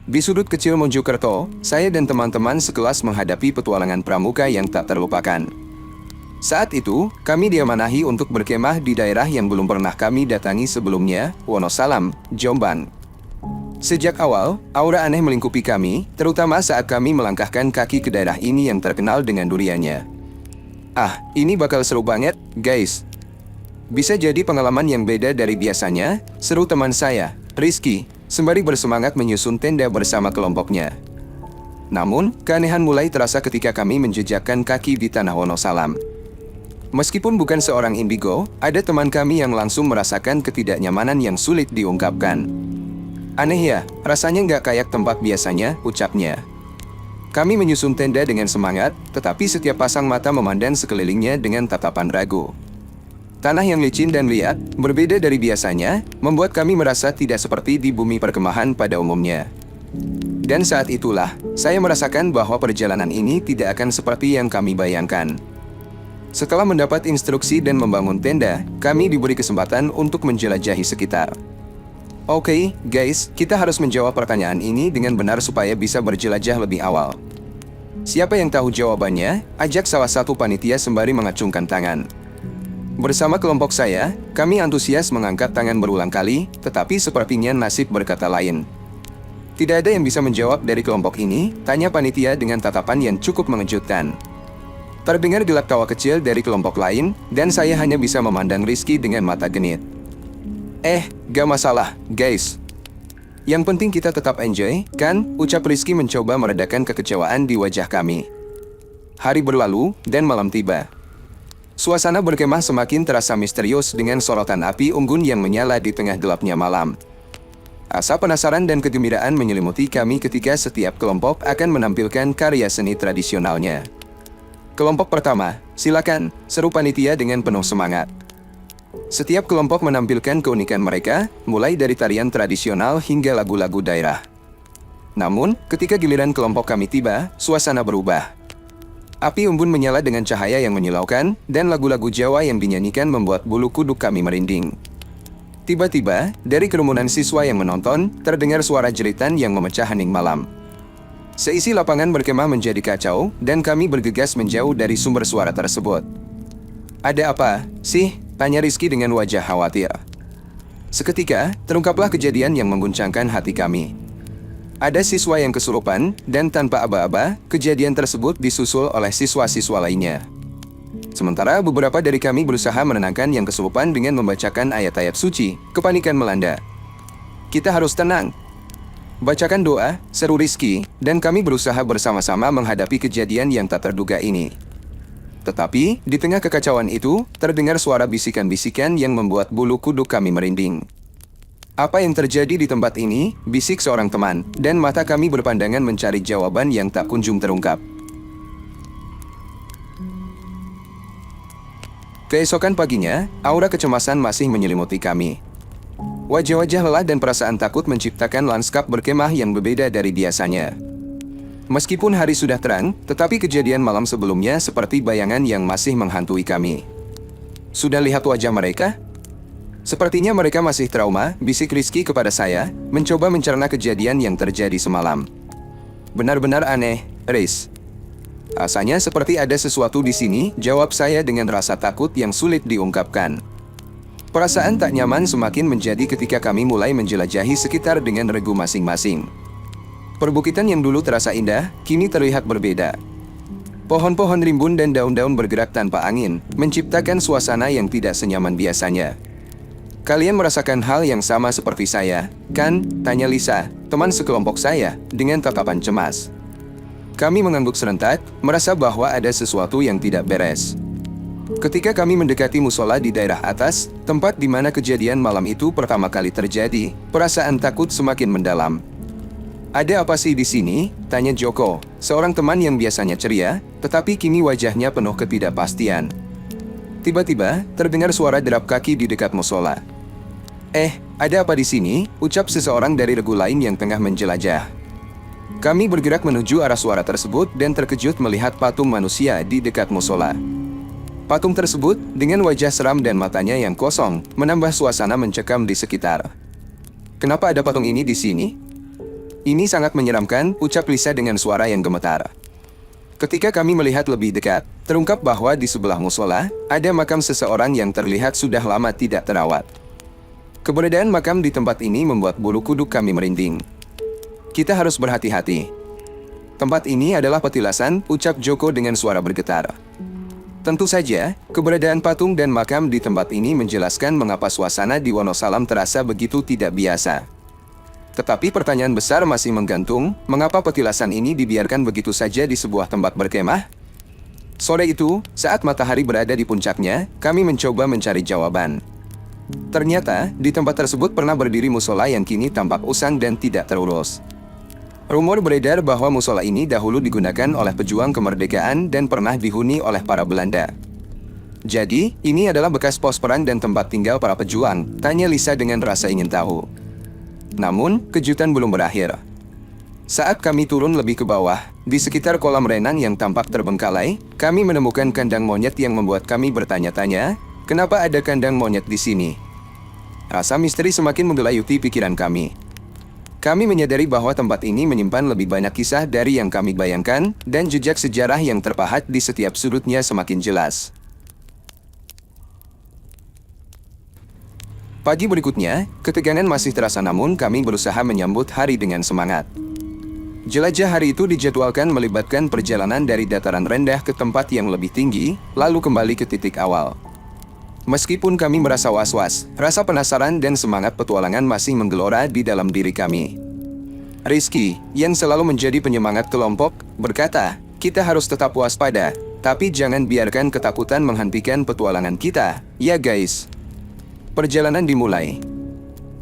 Di sudut kecil Mojokerto, saya dan teman-teman sekelas menghadapi petualangan pramuka yang tak terlupakan. Saat itu, kami diamanahi untuk berkemah di daerah yang belum pernah kami datangi sebelumnya, Wonosalam, Jombang. Sejak awal, aura aneh melingkupi kami, terutama saat kami melangkahkan kaki ke daerah ini yang terkenal dengan duriannya. Ah, ini bakal seru banget, guys. Bisa jadi pengalaman yang beda dari biasanya, seru teman saya, Rizky, sembari bersemangat menyusun tenda bersama kelompoknya. Namun, keanehan mulai terasa ketika kami menjejakkan kaki di tanah Wonosalam. Meskipun bukan seorang indigo, ada teman kami yang langsung merasakan ketidaknyamanan yang sulit diungkapkan. Aneh ya, rasanya nggak kayak tempat biasanya, ucapnya. Kami menyusun tenda dengan semangat, tetapi setiap pasang mata memandang sekelilingnya dengan tatapan ragu. Tanah yang licin dan liat, berbeda dari biasanya, membuat kami merasa tidak seperti di bumi perkemahan pada umumnya. Dan saat itulah, saya merasakan bahwa perjalanan ini tidak akan seperti yang kami bayangkan. Setelah mendapat instruksi dan membangun tenda, kami diberi kesempatan untuk menjelajahi sekitar. Oke, guys, kita harus menjawab pertanyaan ini dengan benar supaya bisa berjelajah lebih awal. Siapa yang tahu jawabannya? Ajak salah satu panitia sembari mengacungkan tangan. Bersama kelompok saya, kami antusias mengangkat tangan berulang kali, tetapi sepertinya nasib berkata lain. Tidak ada yang bisa menjawab dari kelompok ini, tanya panitia dengan tatapan yang cukup mengejutkan. Terdengar gelak tawa kecil dari kelompok lain, dan saya hanya bisa memandang Rizky dengan mata genit. Gak masalah, guys. Yang penting kita tetap enjoy, kan? Ucap Rizky mencoba meredakan kekecewaan di wajah kami. Hari berlalu, dan malam tiba. Suasana berkemah semakin terasa misterius dengan sorotan api unggun yang menyala di tengah gelapnya malam. Asa penasaran dan kegembiraan menyelimuti kami ketika setiap kelompok akan menampilkan karya seni tradisionalnya. Kelompok pertama, silakan, seru panitia dengan penuh semangat. Setiap kelompok menampilkan keunikan mereka, mulai dari tarian tradisional hingga lagu-lagu daerah. Namun, ketika giliran kelompok kami tiba, suasana berubah. Api unggun menyala dengan cahaya yang menyilaukan, dan lagu-lagu Jawa yang dinyanyikan membuat bulu kuduk kami merinding. Tiba-tiba, dari kerumunan siswa yang menonton, terdengar suara jeritan yang memecah hening malam. Seisi lapangan berkemah menjadi kacau, dan kami bergegas menjauh dari sumber suara tersebut. Ada apa, sih? Tanya Rizky dengan wajah khawatir. Seketika, terungkaplah kejadian yang mengguncangkan hati kami. Ada siswa yang kesurupan, dan tanpa aba-aba, kejadian tersebut disusul oleh siswa-siswa lainnya. Sementara beberapa dari kami berusaha menenangkan yang kesurupan dengan membacakan ayat-ayat suci, kepanikan melanda. Kita harus tenang. Bacakan doa, seru Rizky, dan kami berusaha bersama-sama menghadapi kejadian yang tak terduga ini. Tetapi, di tengah kekacauan itu, terdengar suara bisikan-bisikan yang membuat bulu kuduk kami merinding. Apa yang terjadi di tempat ini? Bisik seorang teman, dan mata kami berpandangan mencari jawaban yang tak kunjung terungkap. Keesokan paginya, aura kecemasan masih menyelimuti kami. Wajah-wajah lelah dan perasaan takut menciptakan lanskap berkemah yang berbeda dari biasanya. Meskipun hari sudah terang, tetapi kejadian malam sebelumnya seperti bayangan yang masih menghantui kami. Sudah lihat wajah mereka? Sepertinya mereka masih trauma, bisik Rizky kepada saya, mencoba mencerna kejadian yang terjadi semalam. Benar-benar aneh, Riz. Rasanya seperti ada sesuatu di sini, jawab saya dengan rasa takut yang sulit diungkapkan. Perasaan tak nyaman semakin menjadi ketika kami mulai menjelajahi sekitar dengan regu masing-masing. Perbukitan yang dulu terasa indah, kini terlihat berbeda. Pohon-pohon rimbun dan daun-daun bergerak tanpa angin, menciptakan suasana yang tidak senyaman biasanya. Kalian merasakan hal yang sama seperti saya, kan? Tanya Lisa, teman sekelompok saya, dengan tatapan cemas. Kami mengangguk serentak, merasa bahwa ada sesuatu yang tidak beres. Ketika kami mendekati musola di daerah atas, tempat di mana kejadian malam itu pertama kali terjadi, perasaan takut semakin mendalam. Ada apa sih di sini? Tanya Joko, seorang teman yang biasanya ceria, tetapi kini wajahnya penuh ketidakpastian. Tiba-tiba, terdengar suara derap kaki di dekat musola. Ada apa di sini? Ucap seseorang dari regu lain yang tengah menjelajah. Kami bergerak menuju arah suara tersebut dan terkejut melihat patung manusia di dekat musola. Patung tersebut, dengan wajah seram dan matanya yang kosong, menambah suasana mencekam di sekitar. Kenapa ada patung ini di sini? Ini sangat menyeramkan, ucap Lisa dengan suara yang gemetar. Ketika kami melihat lebih dekat, terungkap bahwa di sebelah musola, ada makam seseorang yang terlihat sudah lama tidak terawat. Keberadaan makam di tempat ini membuat bulu kuduk kami merinding. Kita harus berhati-hati. Tempat ini adalah petilasan, ucap Joko dengan suara bergetar. Tentu saja, keberadaan patung dan makam di tempat ini menjelaskan mengapa suasana di Wonosalam terasa begitu tidak biasa. Tetapi pertanyaan besar masih menggantung, mengapa petilasan ini dibiarkan begitu saja di sebuah tempat berkemah? Sore itu, saat matahari berada di puncaknya, kami mencoba mencari jawaban. Ternyata, di tempat tersebut pernah berdiri musola yang kini tampak usang dan tidak terurus. Rumor beredar bahwa musola ini dahulu digunakan oleh pejuang kemerdekaan dan pernah dihuni oleh para Belanda. Jadi, ini adalah bekas pos perang dan tempat tinggal para pejuang, tanya Lisa dengan rasa ingin tahu. Namun, kejutan belum berakhir. Saat kami turun lebih ke bawah, di sekitar kolam renang yang tampak terbengkalai, kami menemukan kandang monyet yang membuat kami bertanya-tanya, kenapa ada kandang monyet di sini? Rasa misteri semakin menggelayuti pikiran kami. Kami menyadari bahwa tempat ini menyimpan lebih banyak kisah dari yang kami bayangkan, dan jejak sejarah yang terpahat di setiap sudutnya semakin jelas. Pagi berikutnya, ketegangan masih terasa namun kami berusaha menyambut hari dengan semangat. Jelajah hari itu dijadwalkan melibatkan perjalanan dari dataran rendah ke tempat yang lebih tinggi, lalu kembali ke titik awal. Meskipun kami merasa was-was, rasa penasaran dan semangat petualangan masih menggelora di dalam diri kami. Rizky, yang selalu menjadi penyemangat kelompok, berkata, kita harus tetap waspada, tapi jangan biarkan ketakutan menghentikan petualangan kita, ya guys. Perjalanan dimulai.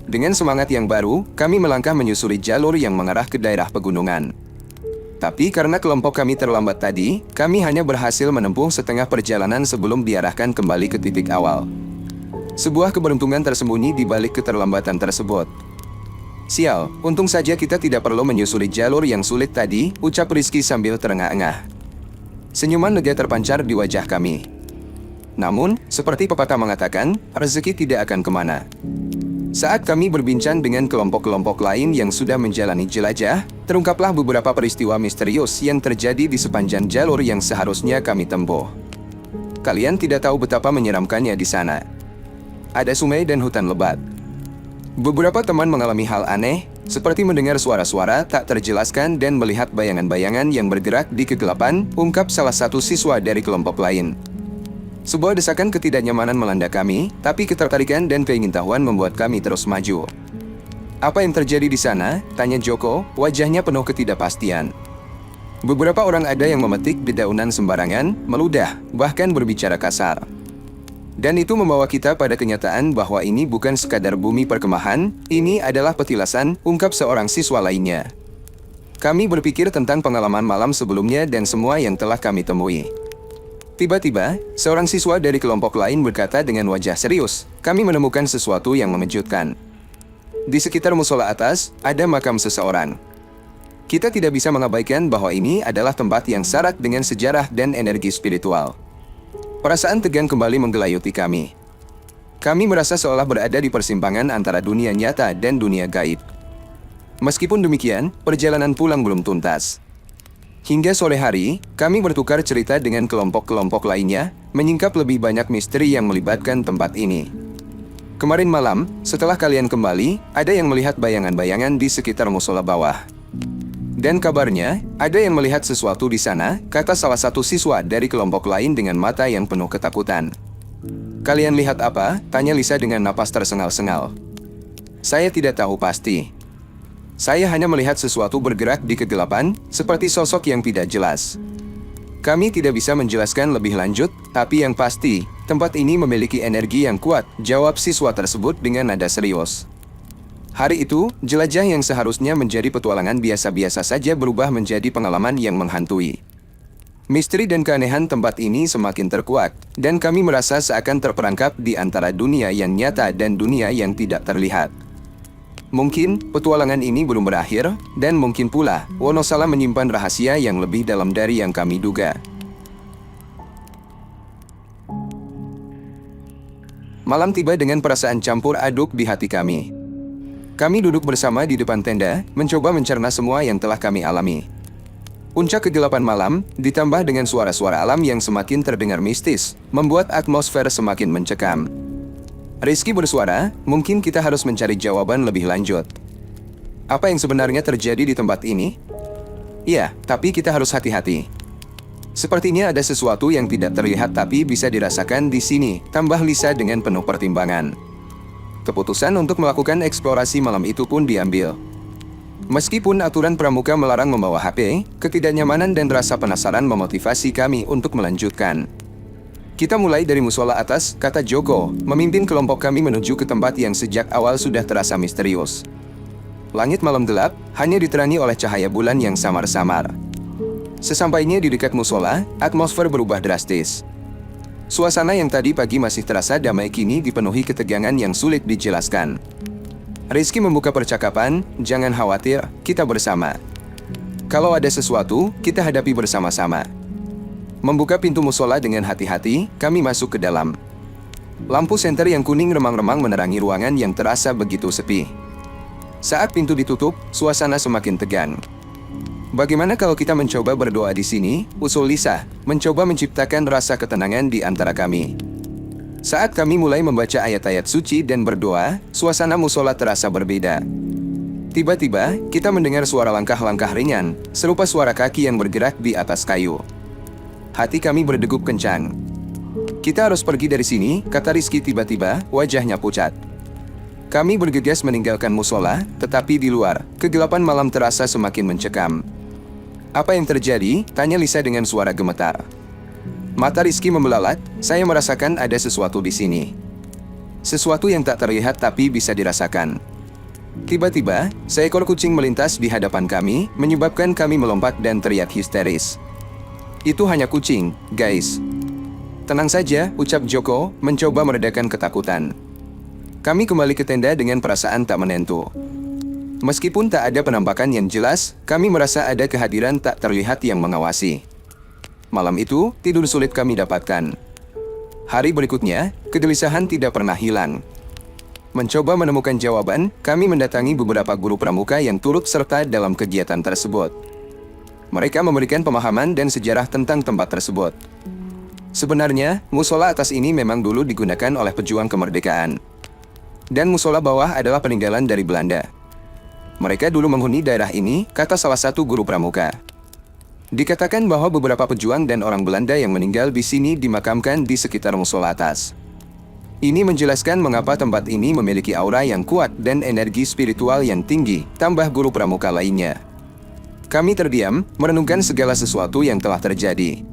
Dengan semangat yang baru, kami melangkah menyusuri jalur yang mengarah ke daerah pegunungan. Tapi karena kelompok kami terlambat tadi, kami hanya berhasil menempuh setengah perjalanan sebelum diarahkan kembali ke titik awal. Sebuah keberuntungan tersembunyi di balik keterlambatan tersebut. Sial, untung saja kita tidak perlu menyusuri jalur yang sulit tadi, ucap Rizky sambil terengah-engah. Senyuman lega terpancar di wajah kami. Namun, seperti pepatah mengatakan, rezeki tidak akan kemana. Saat kami berbincang dengan kelompok-kelompok lain yang sudah menjalani jelajah, terungkaplah beberapa peristiwa misterius yang terjadi di sepanjang jalur yang seharusnya kami tempuh. Kalian tidak tahu betapa menyeramkannya di sana. Ada sungai dan hutan lebat. Beberapa teman mengalami hal aneh, seperti mendengar suara-suara tak terjelaskan dan melihat bayangan-bayangan yang bergerak di kegelapan, ungkap salah satu siswa dari kelompok lain. Sebuah desakan ketidaknyamanan melanda kami, tapi ketertarikan dan keingintahuan membuat kami terus maju. Apa yang terjadi di sana? Tanya Joko, wajahnya penuh ketidakpastian. Beberapa orang ada yang memetik dedaunan sembarangan, meludah, bahkan berbicara kasar. Dan itu membawa kita pada kenyataan bahwa ini bukan sekadar bumi perkemahan, ini adalah petilasan, ungkap seorang siswa lainnya. Kami berpikir tentang pengalaman malam sebelumnya dan semua yang telah kami temui. Tiba-tiba, seorang siswa dari kelompok lain berkata dengan wajah serius, kami menemukan sesuatu yang mengejutkan. Di sekitar musola atas, ada makam seseorang. Kita tidak bisa mengabaikan bahwa ini adalah tempat yang syarat dengan sejarah dan energi spiritual. Perasaan tegang kembali menggelayuti kami. Kami merasa seolah berada di persimpangan antara dunia nyata dan dunia gaib. Meskipun demikian, perjalanan pulang belum tuntas. Hingga sore hari, kami bertukar cerita dengan kelompok-kelompok lainnya, menyingkap lebih banyak misteri yang melibatkan tempat ini. Kemarin malam, setelah kalian kembali, ada yang melihat bayangan-bayangan di sekitar musola bawah. Dan kabarnya, ada yang melihat sesuatu di sana, kata salah satu siswa dari kelompok lain dengan mata yang penuh ketakutan. Kalian lihat apa? Tanya Lisa dengan napas tersengal-sengal. Saya tidak tahu pasti. Saya hanya melihat sesuatu bergerak di kegelapan, seperti sosok yang tidak jelas. Kami tidak bisa menjelaskan lebih lanjut, tapi yang pasti, tempat ini memiliki energi yang kuat, jawab siswa tersebut dengan nada serius. Hari itu, jelajah yang seharusnya menjadi petualangan biasa-biasa saja berubah menjadi pengalaman yang menghantui. Misteri dan keanehan tempat ini semakin terkuat, dan kami merasa seakan terperangkap di antara dunia yang nyata dan dunia yang tidak terlihat. Mungkin petualangan ini belum berakhir, dan mungkin pula Wonosalam menyimpan rahasia yang lebih dalam dari yang kami duga. Malam tiba dengan perasaan campur aduk di hati kami. Kami duduk bersama di depan tenda, mencoba mencerna semua yang telah kami alami. Puncak kegelapan malam, ditambah dengan suara-suara alam yang semakin terdengar mistis, membuat atmosfer semakin mencekam. Rizky bersuara, mungkin kita harus mencari jawaban lebih lanjut. Apa yang sebenarnya terjadi di tempat ini? Iya, tapi kita harus hati-hati. Sepertinya ada sesuatu yang tidak terlihat tapi bisa dirasakan di sini, tambah Lisa dengan penuh pertimbangan. Keputusan untuk melakukan eksplorasi malam itu pun diambil. Meskipun aturan pramuka melarang membawa HP, ketidaknyamanan dan rasa penasaran memotivasi kami untuk melanjutkan. Kita mulai dari musola atas, kata Joko, memimpin kelompok kami menuju ke tempat yang sejak awal sudah terasa misterius. Langit malam gelap, hanya diterangi oleh cahaya bulan yang samar-samar. Sesampainya di dekat musola, atmosfer berubah drastis. Suasana yang tadi pagi masih terasa damai kini dipenuhi ketegangan yang sulit dijelaskan. Rizky membuka percakapan, jangan khawatir, kita bersama. Kalau ada sesuatu, kita hadapi bersama-sama. Membuka pintu musola dengan hati-hati, kami masuk ke dalam. Lampu senter yang kuning remang-remang menerangi ruangan yang terasa begitu sepi. Saat pintu ditutup, suasana semakin tegang. Bagaimana kalau kita mencoba berdoa di sini, usul Lisa, mencoba menciptakan rasa ketenangan di antara kami. Saat kami mulai membaca ayat-ayat suci dan berdoa, suasana musola terasa berbeda. Tiba-tiba, kita mendengar suara langkah-langkah ringan, serupa suara kaki yang bergerak di atas kayu. Hati kami berdegup kencang. Kita harus pergi dari sini, kata Rizky tiba-tiba, wajahnya pucat. Kami bergegas meninggalkan musola, tetapi di luar, kegelapan malam terasa semakin mencekam. Apa yang terjadi? Tanya Lisa dengan suara gemetar. Mata Rizky membelalak, saya merasakan ada sesuatu di sini. Sesuatu yang tak terlihat tapi bisa dirasakan. Tiba-tiba, seekor kucing melintas di hadapan kami, menyebabkan kami melompat dan teriak histeris. Itu hanya kucing, guys. Tenang saja, ucap Joko, mencoba meredakan ketakutan. Kami kembali ke tenda dengan perasaan tak menentu. Meskipun tak ada penampakan yang jelas, kami merasa ada kehadiran tak terlihat yang mengawasi. Malam itu, tidur sulit kami dapatkan. Hari berikutnya, kegelisahan tidak pernah hilang. Mencoba menemukan jawaban, kami mendatangi beberapa guru pramuka yang turut serta dalam kegiatan tersebut. Mereka memberikan pemahaman dan sejarah tentang tempat tersebut. Sebenarnya, musola atas ini memang dulu digunakan oleh pejuang kemerdekaan. Dan musola bawah adalah peninggalan dari Belanda. Mereka dulu menghuni daerah ini, kata salah satu guru pramuka. Dikatakan bahwa beberapa pejuang dan orang Belanda yang meninggal di sini dimakamkan di sekitar musola atas. Ini menjelaskan mengapa tempat ini memiliki aura yang kuat dan energi spiritual yang tinggi, tambah guru pramuka lainnya. Kami terdiam, merenungkan segala sesuatu yang telah terjadi.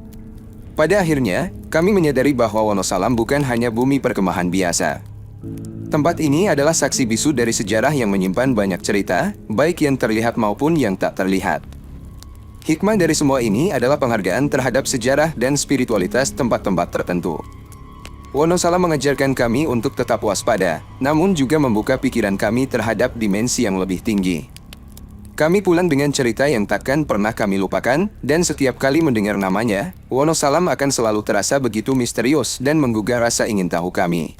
Pada akhirnya, kami menyadari bahwa Wonosalam bukan hanya bumi perkemahan biasa. Tempat ini adalah saksi bisu dari sejarah yang menyimpan banyak cerita, baik yang terlihat maupun yang tak terlihat. Hikmah dari semua ini adalah penghargaan terhadap sejarah dan spiritualitas tempat-tempat tertentu. Wonosalam mengajarkan kami untuk tetap waspada, namun juga membuka pikiran kami terhadap dimensi yang lebih tinggi. Kami pulang dengan cerita yang takkan pernah kami lupakan, dan setiap kali mendengar namanya, Wonosalam akan selalu terasa begitu misterius dan menggugah rasa ingin tahu kami.